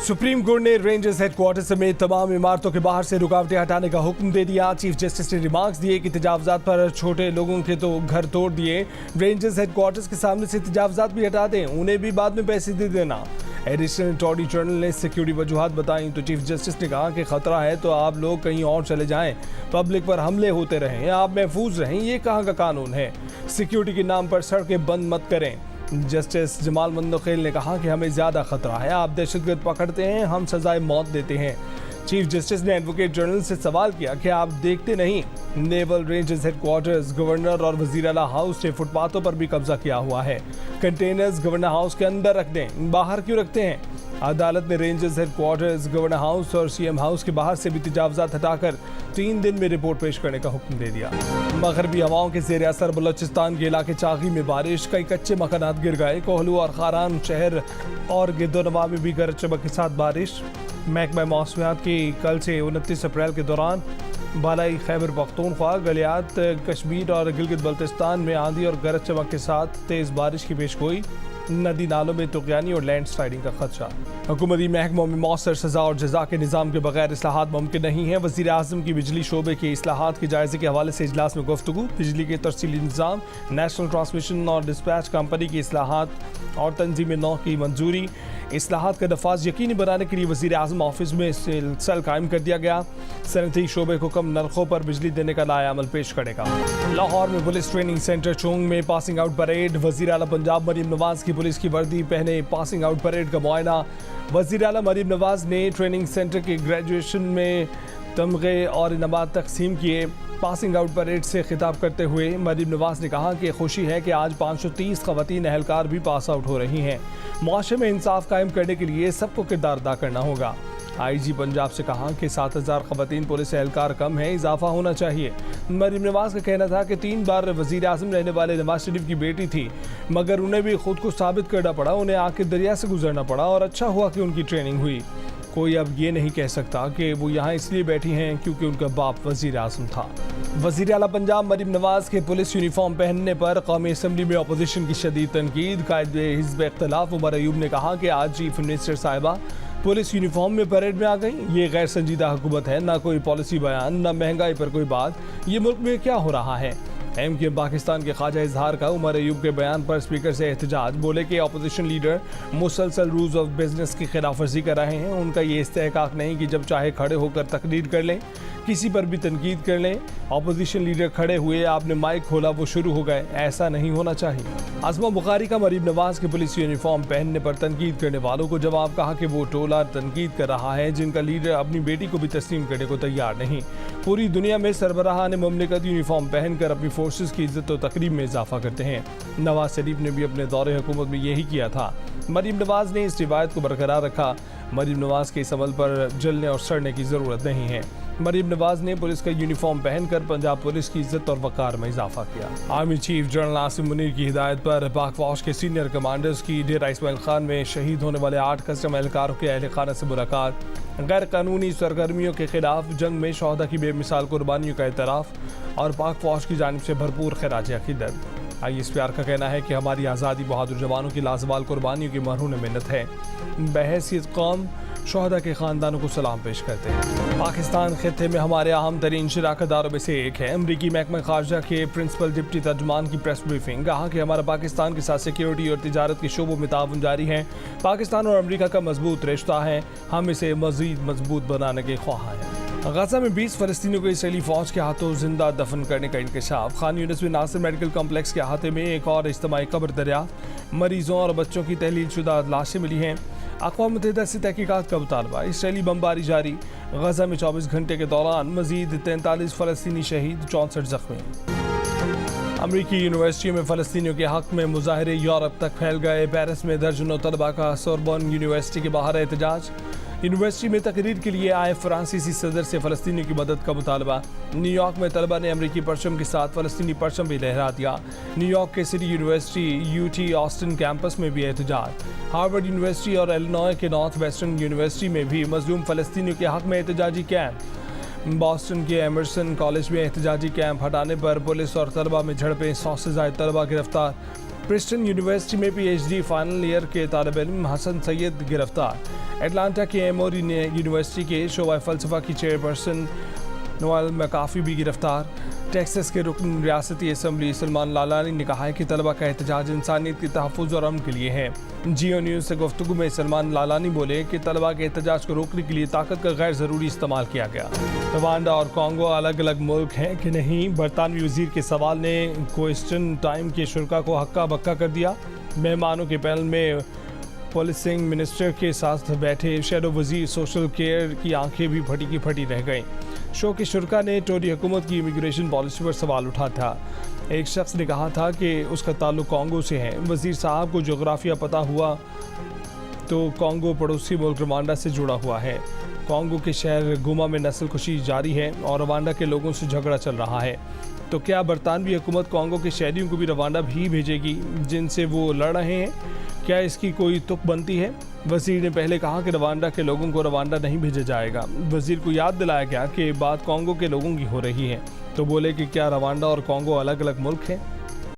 Supreme court ने rangers headquarter समेत तमाम इमारतों के बाहर से रुकावटें हटाने का हुक्म दे दिया। चीफ जस्टिस ने रिमार्क्स दिए कि तजावजात पर छोटे लोगों के तो घर तोड़ दिए, रेंजर्स हेडक्वार्टर्स के सामने से तजावजात भी हटा दें, उन्हें भी बाद में पैसे दे देना। एडिशनल अटॉर्नी जनरल ने सिक्योरिटी वजूहात बताई तो चीफ जस्टिस ने कहा कि खतरा है तो आप लोग कहीं और चले जाएं, पब्लिक पर हमले होते रहें, आप महफूज रहें, ये कहाँ का कानून है। सिक्योरिटी के नाम पर सड़कें बंद मत करें। जस्टिस जमाल मंदोखेल ने कहा कि हमें ज़्यादा खतरा है, आप दहशतगर्द पकड़ते हैं, हम सजाए मौत देते हैं। चीफ जस्टिस ने एडवोकेट जनरल से सवाल किया कि आप देखते नहीं, नेवल रेंजर्स हेडक्वार्टर्स, गवर्नर और वजीर आला हाउस ने फुटपाथों पर भी कब्जा किया हुआ है। कंटेनर्स गवर्नर हाउस के अंदर रख दें, बाहर क्यों रखते हैं। अदालत ने रेंजर्स हेडक्वार्टर्स, गवर्नर हाउस और सीएम हाउस के बाहर से भी तजावजात हटाकर 3 दिन में रिपोर्ट पेश करने का हुक्म दे दिया। मगरबी हवाओं के जेर असर बलोचिस्तान के इलाके चागी में बारिश, कई कच्चे मकानात गिर गए। कोहलू और खारान शहर और गिरदोनवा में भी गरज चमक के साथ बारिश। महकमा मौसमियात की कल से 29 अप्रैल के दौरान बालाई खैबर पख्तूनख्वा, गलियात, कश्मीर और गिलगित बल्तिस्तान में आंधी और गरज चमक के साथ तेज़ बारिश की पेशगोई। नदी नालों में तुगयानी और लैंड स्लाइडिंग का खदशा। हुकूमती महकमों में मौसर सजा और जजा के निज़ाम के बगैर इस्लाहात मुमकिन नहीं है। वज़ीर आज़म की बिजली शोबे के इस्लाहात के जायजे के हवाले से इजलास में गुफ्तगू। बिजली के तरसीली निज़ाम, नेशनल ट्रांसमिशन और डिस्पैच कंपनी की इस्लाहात और तंजीम नौ की मंजूरी। इस्लाहात का नफाज यकीनी बनाने के लिए वज़ीर आज़म ऑफिस में सेल कायम कर दिया गया। सनती शोबे को कम नरखों पर बिजली देने का लाया अमल पेश करेगा। लाहौर में पुलिस ट्रेनिंग सेंटर चोंग में पासिंग आउट परेड। वज़ीर आला पंजाब मरीम नवाज की पुलिस की वर्दी पहने पासिंग आउट परेड का मुआयना। वज़ीर आला मरीम नवाज ने ट्रेनिंग सेंटर के ग्रेजुएशन में तमगे और इनामात तकसीम किए। पासिंग आउट परेड से खिताब करते हुए मरीम नवाज ने कहा कि खुशी है कि आज 530 ख़वातीन अहलकार भी पास आउट हो रही हैं। मुआशरे में इंसाफ कायम करने के लिए सबको किरदार अदा करना होगा। आईजी पंजाब से कहा कि 7000 ख़वातीन पुलिस एहलकार कम है, इजाफा होना चाहिए। मरीम नवाज का कहना था कि 3 बार वज़ीर आज़म रहने वाले नवाज शरीफ की बेटी थी, मगर उन्हें भी खुद को साबित करना पड़ा, उन्हें आके दरिया से गुजरना पड़ा और अच्छा हुआ कि उनकी ट्रेनिंग हुई। कोई अब ये नहीं कह सकता कि वो यहाँ इसलिए बैठी हैं क्योंकि उनका बाप वज़ीर आज़म था। वज़ीर आला पंजाब मरीम नवाज के पुलिस यूनिफॉर्म पहनने पर कौमी असम्बली में अपोजिशन की शदीद तनकीद। कायद हिज़्ब इख्तिलाफ उमर अयूब ने कहा कि आज चीफ मिनिस्टर साहिबा पुलिस यूनिफॉर्म में परेड में आ गई, ये गैर संजीदा हुकूमत है, ना कोई पॉलिसी बयान, ना महंगाई पर कोई बात, ये मुल्क में क्या हो रहा है। एमक्यूएम पाकिस्तान के ख्वाजा इजहार का उमर अयूब के बयान पर स्पीकर से एहतजाज। बोले कि अपोजिशन लीडर मुसलसल रूल्स ऑफ बिजनेस की खिलाफ वर्जी कर रहे हैं। उनका ये इस्तेहकाक नहीं कि जब चाहे खड़े होकर तकरीर कर लें, किसी पर भी तनकीद कर लें। अपोजिशन लीडर खड़े हुए, आपने माइक खोला, वो शुरू हो गए, ऐसा नहीं होना चाहिए। आज़मा बुखारी का मरीम नवाज के पुलिस यूनिफॉर्म पहनने पर तनकीद करने वालों को जवाब, कहा कि वो टोला तनकीद कर रहा है जिनका लीडर अपनी बेटी को भी तस्लीम करने को तैयार नहीं। पूरी दुनिया में सरबराहान मुमलिकत यूनिफॉर्म पहनकर अपनी फोर्सेस की इज्जत और तकरीब में इजाफा करते हैं। नवाज शरीफ ने भी अपने दौरे हुकूमत में यही किया था। मरीम नवाज ने इस रिवायत को बरकरार रखा। मरीम नवाज के इस अमल पर जलने और सड़ने की ज़रूरत नहीं है। मरीम नवाज ने पुलिस का यूनिफॉर्म पहनकर पंजाब पुलिस की इज्जत और वक़ार में इजाफा किया। Army chief general Asim Munir की हिदायत पर पाक फौज के सीनियर कमांडर्स की डेरा इस्माइल खान में शहीद होने वाले 8 कस्टम एहलकारों के अहल खाना से मुलाकात। गैर कानूनी सरगर्मियों के खिलाफ जंग में शहदा की बेमिसाल कुर्बानियों का एतराफ़ और पाक फौज की जानिब से भरपूर खिराज अक़ीदत। ISPR का कहना है कि हमारी आज़ादी बहादुर जवानों की लाजवाल कुर्बानियों की मरहून मिन्नत है। बहैसियत कौम शहदा के ख़ानदानों को सलाम पेश करते हैं। पाकिस्तान खित्ते में हमारे अहम तरीन शराकतदारों में से एक है। अमरीकी महकमा खारजा के प्रिंसिपल डिप्टी तर्जुमान की प्रेस ब्रीफिंग। कहा कि हमारा पाकिस्तान के साथ सिक्योरिटी और तिजारत के शोबों में ताउन जारी है। पाकिस्तान और अमरीका का मजबूत रिश्ता है, हम इसे मज़ीद मजबूत बनाने के ख्वाह हैं। गजा में 20 फ़लस्तीनियों को इसराइली फ़ौज के हाथों जिंदा दफन करने का इंकशाफ। खान यूनिस में नासिर मेडिकल कम्प्लेक्स के अहाते में एक और इज्तिमाई कब्र दरियाफ्त। मरीजों और बच्चों की तहलील शुदा लाशें मिली हैं। अक़वाम मुत्तहिदा से तहकीकात का मुतालबा। इसराइली बमबारी जारी। गजा में 24 घंटे के दौरान मजीद 43 फ़लस्तीनी शहीद, 64 ज़ख्मी। अमरीकी यूनिवर्सिटियों में फ़लस्तीनियों के हक़ में मुजाहरे यूरोप तक फैल गए। पेरिस में दर्जनों तलबा का सोरबोन यूनिवर्सिटी के बाहर एहतजाज। यूनिवर्सिटी में तकरीर के लिए आए फ्रांसीसी सदर से फ़लस्तीनियों की मदद का मुतालबा। न्यूयॉर्क में तलबा ने अमरीकी परचम के साथ फ़लस्तीनी परचम भी लहरा दिया। न्यूयॉर्क के city university UT Austin campus में भी एहतजाज। हार्वर्ड यूनिवर्सिटी और इलिनॉय के नॉर्थ वेस्टर्न यूनिवर्सिटी में भी मज़लूम फ़लस्तीनियों के हक़ में एहतजाजी कैंप। बॉस्टन के एमर्सन कॉलेज में एहतजाजी कैंप हटाने पर पुलिस और तलबा में झड़पें, 100 से ज़ायद तलबा गिरफ्तार। प्रिस्टन यूनिवर्सिटी में PhD फाइनल ईयर के तालिब इल्म हसन सैयद गिरफ्तार। एटलांटा के एमोरी यूनिवर्सिटी के शोबा फ़लसफ़ा की चेयरपर्सन नोएल मैकाफी भी गिरफ्तार। टेक्सास के रुकन रियासती असम्बली सलमान लालानी ने कहा है कि तलबा का एहतजाज इंसानियत के तहफ़्फ़ुज़ और अमन के लिए है। जियो न्यूज़ से गुफ्तगू में सलमान लालानी बोले कि तलबा के एहतजाज को रोकने के लिए ताकत का गैर ज़रूरी इस्तेमाल किया गया। रवांडा और कॉन्गो अलग अलग मुल्क हैं कि नहीं, बरतानवी वज़ीर के सवाल ने क्वेश्चन टाइम के शुरा को हक्का बक्का कर दिया। मेहमानों के पैनल में पॉलिसिंग मिनिस्टर के साथ बैठे शैडो वज़ीर सोशल केयर की आंखें भी फटी की फटी रह गईं। शो के शुरा ने टोरी हुकूमत की इमिग्रेशन पॉलिसी पर सवाल उठा था। एक शख्स ने कहा था कि उसका ताल्लुक कॉन्गो से है। वज़ीर साहब को जोग्राफिया पता हुआ तो कॉन्गो पड़ोसी मुल्क रवांडा से जुड़ा हुआ है। कॉन्गो के शहर गुमा में नस्ल कुशी जारी है और रवांडा के लोगों से झगड़ा चल रहा है। तो क्या बरतानवी हुकूमत कॉन्गो के शहरियों को भी रवांडा भी भेजेगी जिनसे वो लड़ रहे हैं? क्या इसकी कोई तुक बनती है? वज़ीर ने पहले कहा कि रवांडा के लोगों को रवांडा नहीं भेजा जाएगा। वज़ीर को याद दिलाया गया कि बात कॉन्गो के लोगों की हो रही है, तो बोले कि क्या रवांडा और कॉन्गो अलग अलग मुल्क हैं?